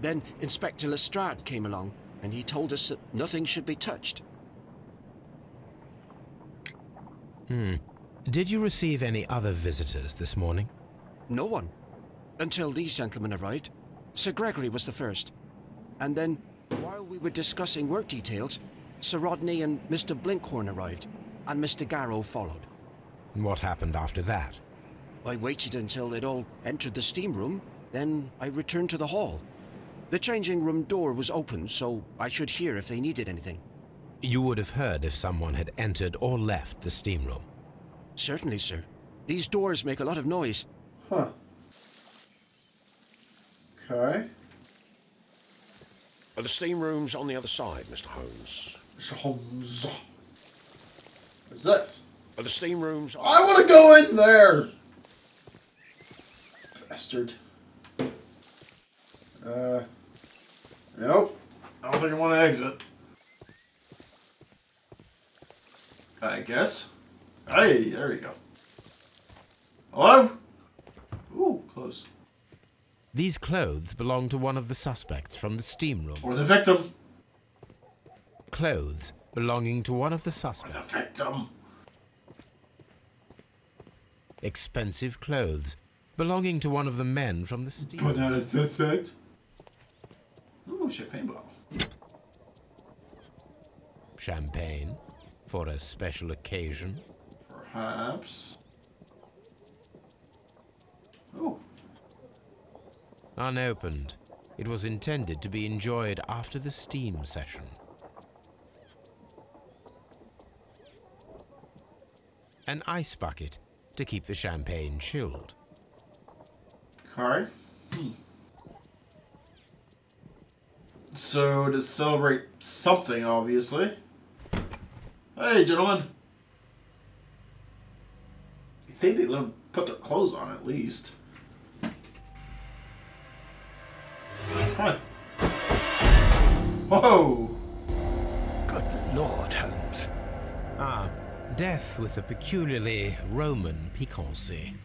Then Inspector Lestrade came along, and he told us that nothing should be touched. Did you receive any other visitors this morning? No one. Until these gentlemen arrived. Sir Gregory was the first. And then, while we were discussing work details, Sir Rodney and Mr. Blinkhorn arrived, and Mr. Garrow followed. What happened after that? I waited until they'd all entered the steam room, then I returned to the hall. The changing room door was open, so I should hear if they needed anything. You would have heard if someone had entered or left the steam room. Certainly, sir. These doors make a lot of noise. Huh. Okay. The steam room's on the other side, Mr. Holmes. Mr. Holmes. What's this? The steam room's... I want to go in there! Bastard. Nope. I don't think I want to exit. I guess. Hey, there we go. Hello? Ooh, close. These clothes belong to one of the suspects from the steam room. Or the victim. Clothes belonging to one of the Or suspects. the victim. Expensive clothes belonging to one of the men from the steam room. But not a suspect. Ooh, champagne bottle. Champagne for a special occasion. Perhaps. Oh. Unopened. It was intended to be enjoyed after the steam session. An ice bucket to keep the champagne chilled. Okay. So, to celebrate something, obviously. Hey, gentlemen. You think they let them put their clothes on, at least. Huh. Whoa! Good Lord, Holmes. Ah, death with a peculiarly Roman piquancy.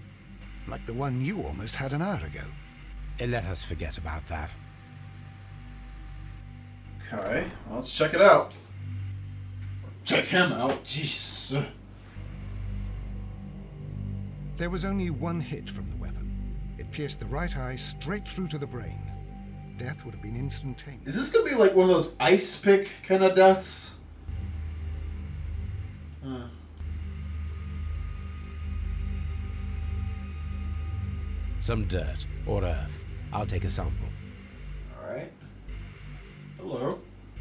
Like the one you almost had an hour ago. Let us forget about that. Okay, well, let's check it out. Check him out. Jeez. There was only one hit from the weapon. It pierced the right eye straight through to the brain. Death would have been instantaneous. Is this gonna be like one of those ice pick kind of deaths? Some dirt or earth. I'll take a sample. Alright. Hello.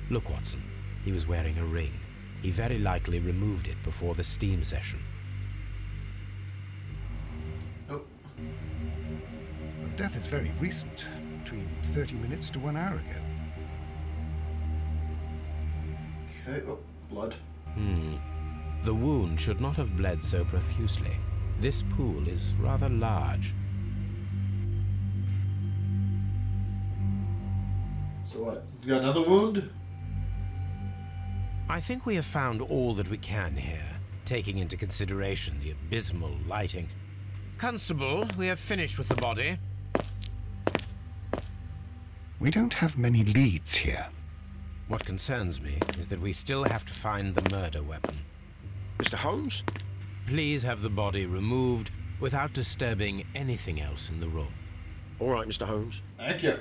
Look, Watson. He was wearing a ring. He very likely removed it before the steam session. Oh. Well, death is very recent. Between 30 minutes to 1 hour ago. Okay. Oh, blood. The wound should not have bled so profusely. This pool is rather large. So what? He's got another wound? I think we have found all that we can here, taking into consideration the abysmal lighting. Constable, we have finished with the body. We don't have many leads here. What concerns me is that we still have to find the murder weapon. Mr. Holmes? Please have the body removed without disturbing anything else in the room. All right, Mr. Holmes. Thank you.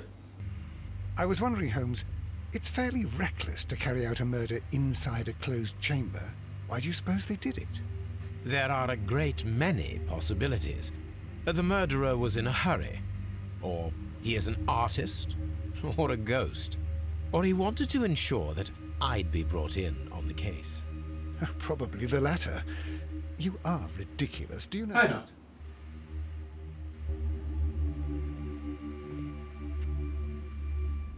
I was wondering, Holmes, it's fairly reckless to carry out a murder inside a closed chamber. Why do you suppose they did it? There are a great many possibilities. The murderer was in a hurry, or he is an artist, or a ghost, or he wanted to ensure that I'd be brought in on the case. Probably the latter. You are ridiculous, do you know? I know.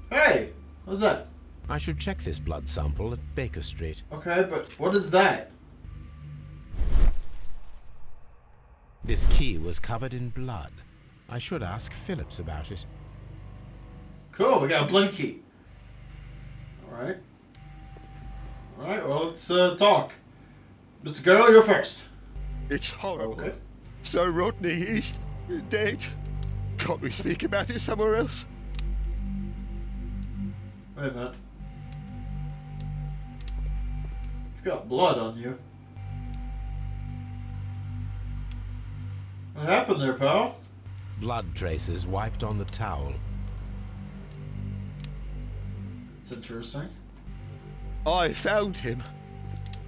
Hey! What's that? I should check this blood sample at Baker Street. Okay, but what is that? This key was covered in blood. I should ask Phillips about it. Cool, we got a blood key. Alright. Alright, well, let's talk. Mr. Garrow, you're first. It's horrible. Okay. So Rodney is dead. Can't we speak about it somewhere else? Wait a minute. You've got blood on you. What happened there, pal? Blood traces wiped on the towel. It's interesting. I found him.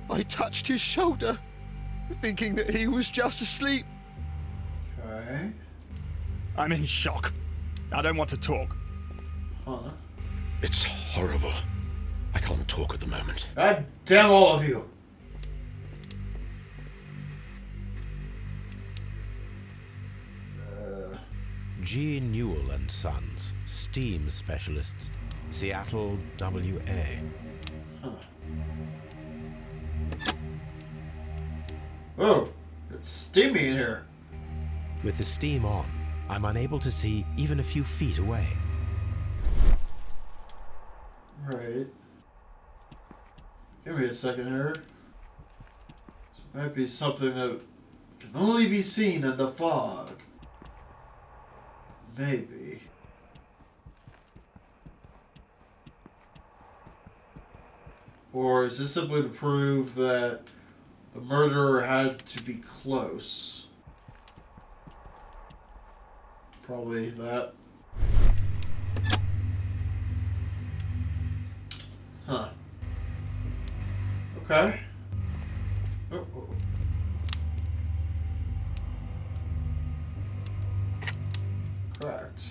I touched his shoulder, thinking that he was just asleep. Okay. I'm in shock. I don't want to talk. Huh. It's horrible. I can't talk at the moment. God damn all of you. G. Newell and Sons, steam specialists, Seattle, WA. Huh. Oh, it's steamy in here. With the steam on, I'm unable to see even a few feet away. Right. Give me a second here. This might be something that can only be seen in the fog. Maybe. Or is this simply to prove that the murderer had to be close? Probably that. Huh. Okay. Oh. Cracked.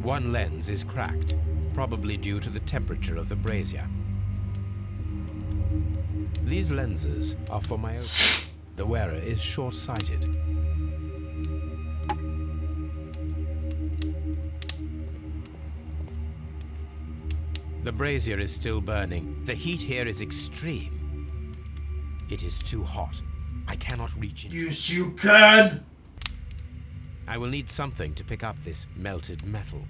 One lens is cracked, probably due to the temperature of the brazier. These lenses are for myopia. The wearer is short-sighted. The brazier is still burning. The heat here is extreme. It is too hot. I cannot reach it. Yes, you can! I will need something to pick up this melted metal.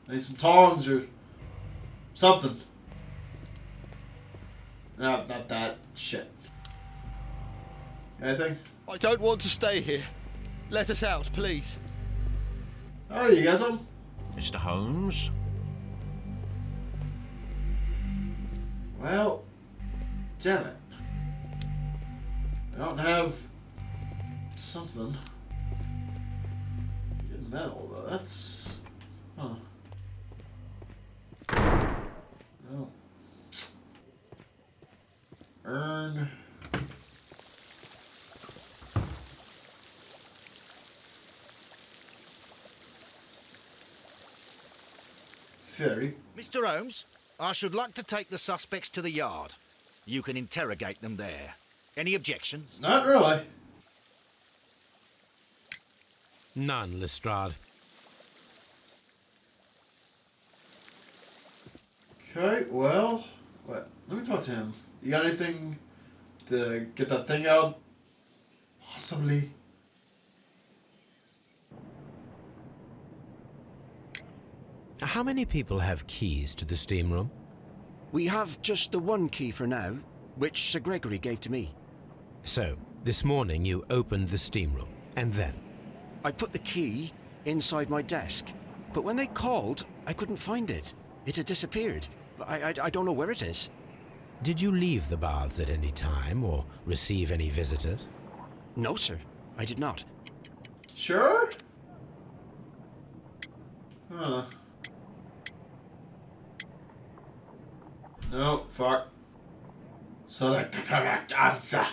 Need some tongs or something. No, not that. Shit. Anything? I don't want to stay here. Let us out, please. Oh, you got some? Mr. Holmes? Well, damn it. I don't have something. Good metal, though. That's... Huh. Oh. Earn... Very. Mr. Holmes, I should like to take the suspects to the yard. You can interrogate them there. Any objections? Not really. None, Lestrade. Okay, well... What? Let me talk to him. You got anything to get that thing out? Possibly. How many people have keys to the steam room? We have just the one key for now, which Sir Gregory gave to me. So, this morning you opened the steam room, and then? I put the key inside my desk, but when they called, I couldn't find it. It had disappeared. I don't know where it is. Did you leave the baths at any time, or receive any visitors? No, sir. I did not. Sure? Huh. No, fuck. Select the correct answer.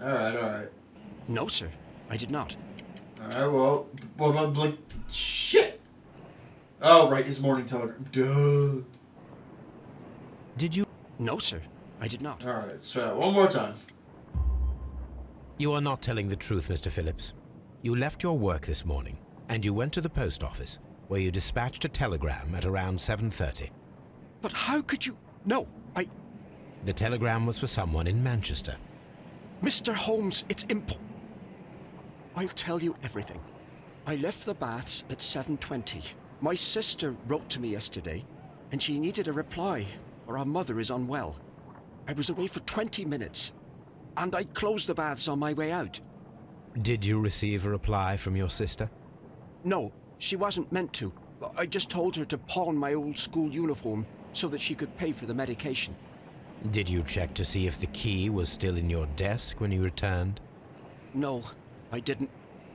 Alright, alright. No, sir. I did not. Alright, well, what about, like, shit! Oh, right, his morning telegram. Duh. Did you? No, sir. I did not. Alright, let's try that one more time. You are not telling the truth, Mr. Phillips. You left your work this morning, and you went to the post office, where you dispatched a telegram at around 7:30. But how could you... No, The telegram was for someone in Manchester. Mr. Holmes, it's I'll tell you everything. I left the baths at 7:20. My sister wrote to me yesterday, and she needed a reply, or our mother is unwell. I was away for 20 minutes, and I closed the baths on my way out. Did you receive a reply from your sister? No, She wasn't meant to. I just told her to pawn my old school uniform so that she could pay for the medication. Did you check to see if the key was still in your desk when you returned? No, I didn't.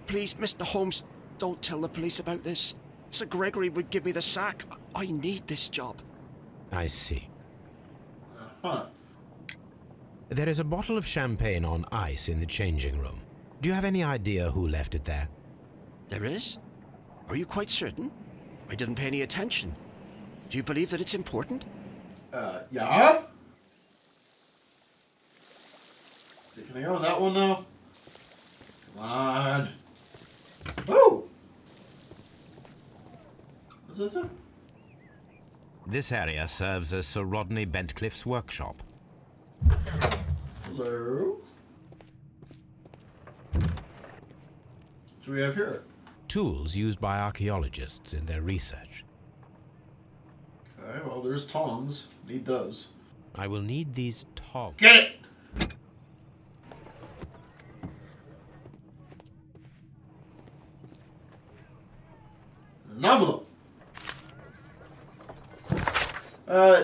Please, Mr. Holmes, don't tell the police about this. Sir Gregory would give me the sack. I need this job. I see. Huh. There is a bottle of champagne on ice in the changing room. Do you have any idea who left it there? There is? Are you quite certain? I didn't pay any attention. Do you believe that it's important? Yeah? So can I go on that one now? Come on. Woo! What's this? This area serves as Sir Rodney Bentcliffe's workshop. Hello? What do we have here? Tools used by archaeologists in their research. Okay, well, there's tongs. Need those. I will need these tongs. Get it! An envelope.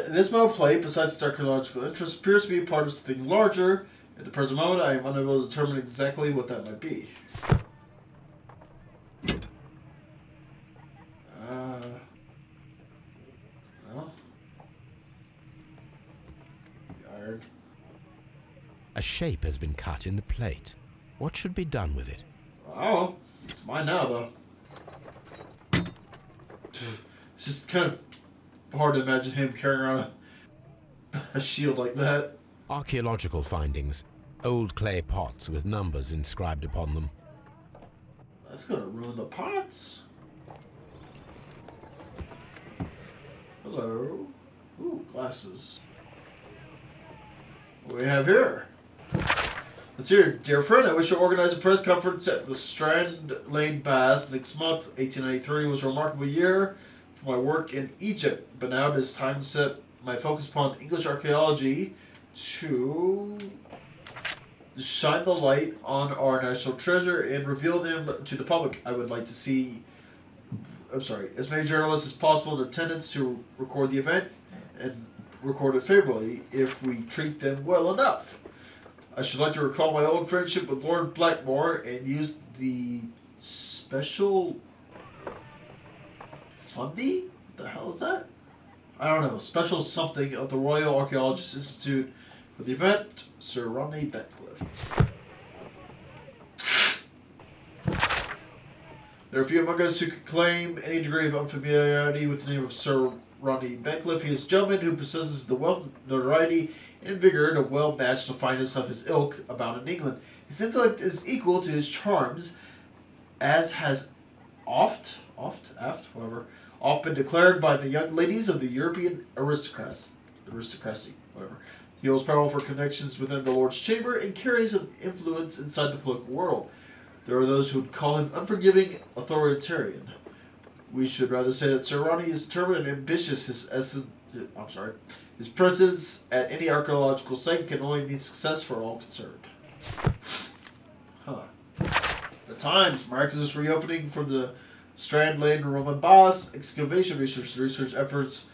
This metal plate, besides its archaeological interest, appears to be part of something larger. At the present moment, I am unable to determine exactly what that might be. Well. Yard. A shape has been cut in the plate. What should be done with it? Oh, it's mine now, though. It's just kind of hard to imagine him carrying around a shield like that. Archaeological findings. Old clay pots with numbers inscribed upon them. That's gonna ruin the pots. Hello. Ooh, glasses. What do we have here? Let's hear it. Dear friend, I wish to organize a press conference at the Strand Lane Baths next month. 1893 was a remarkable year for my work in Egypt, but now it is time to set my focus upon English archaeology to shine the light on our national treasure and reveal them to the public. I would like to see, as many journalists as possible in attendance to record the event and record it favorably if we treat them well enough. I should like to recall my old friendship with Lord Blackmore and use the special fundy? What the hell is that? I don't know. Special something of the Royal Archaeologists Institute for the event, Sir Rodney Bentcliffe. There are few among us who could claim any degree of unfamiliarity with the name of Sir Rodney Bentcliffe. He is a gentleman who possesses the wealth, notoriety, and vigor to well match the finest of his ilk about in England. His intellect is equal to his charms, as has oft been declared by the young ladies of the European aristocracy. He holds powerful connections within the Lord's Chamber and carries an influence inside the political world. There are those who would call him unforgiving authoritarian. We should rather say that Sir Rodney is determined and ambitious. His presence at any archaeological site can only mean success for all concerned. Huh. The Times marked this reopening for the Strand Lane Roman Baths excavation research. The research efforts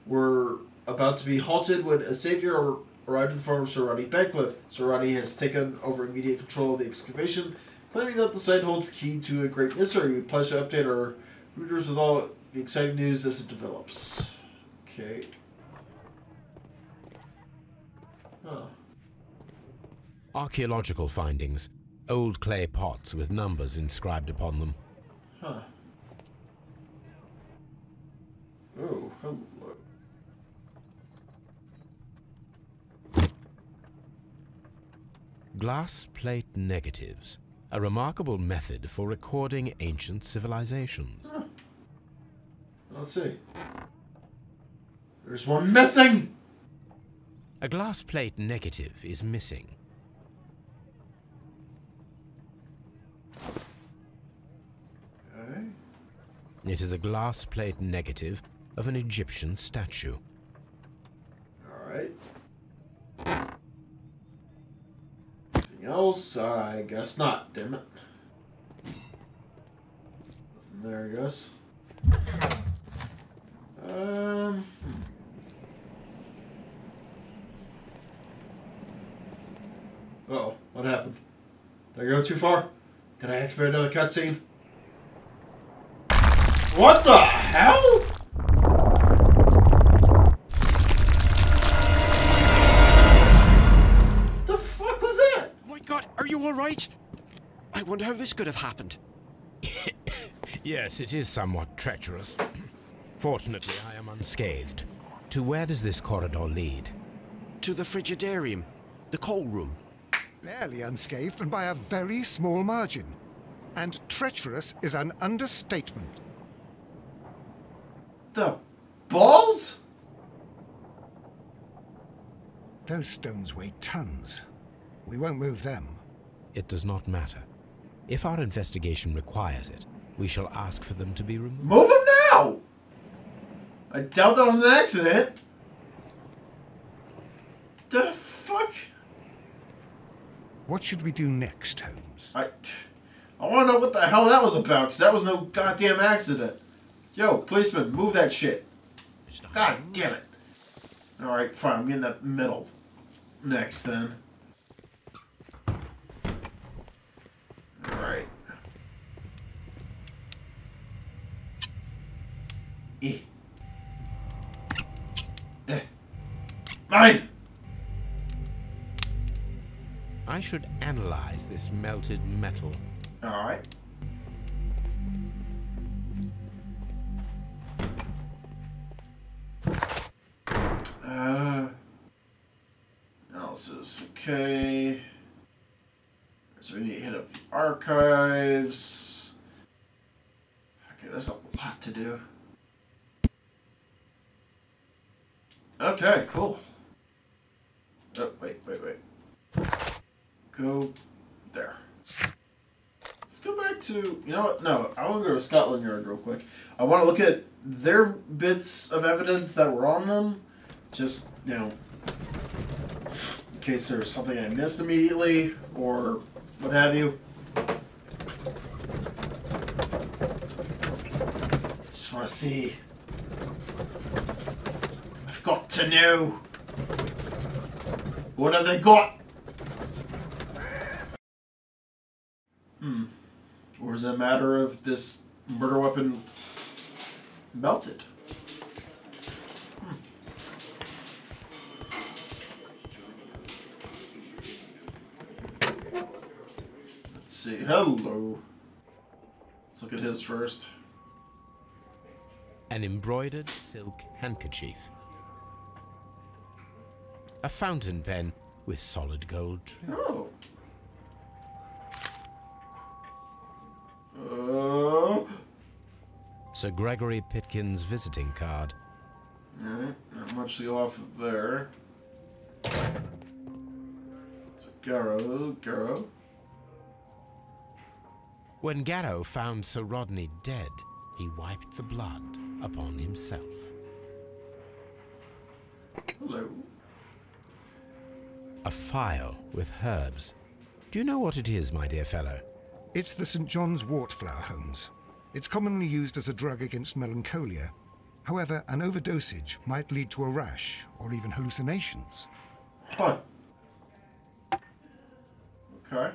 were about to be halted when a savior arrived in the form of Sir Rodney Bentcliffe. Sir Rodney has taken over immediate control of the excavation, claiming that the site holds the key to a great mystery. We pledge to update our readers with all the exciting news as it develops. Okay. Huh. Archaeological findings. Old clay pots with numbers inscribed upon them. Huh. Oh, hello. Glass plate negatives. A remarkable method for recording ancient civilizations. Huh. Let's see. There's one missing! A glass plate negative is missing. Okay. It is a glass plate negative of an Egyptian statue. Alright. Anything else? I guess not, damn it. Nothing There he goes. Uh-oh, what happened? Did I go too far? Did I activate another cutscene? What the hell? The fuck was that? Oh my god, are you alright? I wonder how this could have happened. Yes, it is somewhat treacherous. Fortunately, I am unscathed. To where does this corridor lead? To the frigidarium, the coal room. Barely unscathed and by a very small margin. And treacherous is an understatement. The balls? Those stones weigh tons. We won't move them. It does not matter. If our investigation requires it, we shall ask for them to be removed. Move them now! I doubt that was an accident. The fuck? What should we do next, Holmes? I want to know what the hell that was about, because that was no goddamn accident. Yo, policeman, move that shit. God damn it. Alright, fine, I'm in the middle. Next, then. Alright. Mine! I should analyze this melted metal. Alright. Analysis, okay. So we need to hit up the archives. Okay, there's a lot to do. Okay, cool. Oh, wait. Go there. Let's go back to, you know what? No, I want to go to Scotland Yard real quick. I want to look at their bits of evidence that were on them. Just, you know, in case there's something I missed immediately or what have you. Just want to see. I've got to know. What have they got? Or is it a matter of this murder weapon melted? Let's see. Hello. Let's look at his first. An embroidered silk handkerchief. A fountain pen with solid gold trim. Oh. Sir Gregory Pitkin's visiting card. Alright, not much to go off of there. So Garrow. When Garrow found Sir Rodney dead, he wiped the blood upon himself. Hello. A phial with herbs. Do you know what it is, my dear fellow? It's the St. John's wort flower, Holmes. It's commonly used as a drug against melancholia. However, an overdosage might lead to a rash or even hallucinations. Huh. Okay.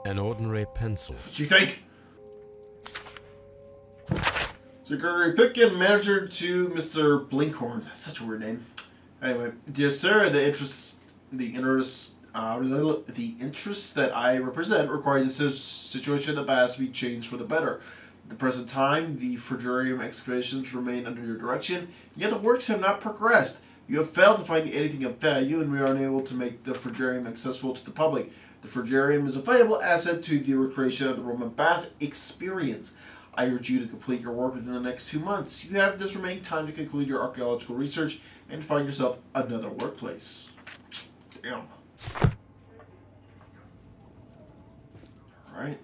An ordinary pencil. What you think? Sir Gregory Pitkin, manager to Mr. Blinkhorn. That's such a weird name. Anyway, dear sir, the interests that I represent require this situation that has to be changed for the better. At the present time, the frigidarium excavations remain under your direction, yet the works have not progressed. You have failed to find anything of value, and we are unable to make the frigidarium accessible to the public. The frigidarium is a valuable asset to the recreation of the Roman bath experience. I urge you to complete your work within the next 2 months. You have this remaining time to conclude your archaeological research and find yourself another workplace. Damn. Alright.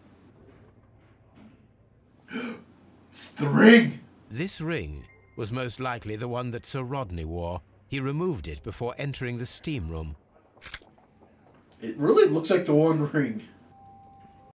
It's the ring! This ring was most likely the one that Sir Rodney wore. He removed it before entering the steam room. It really looks like the One Ring.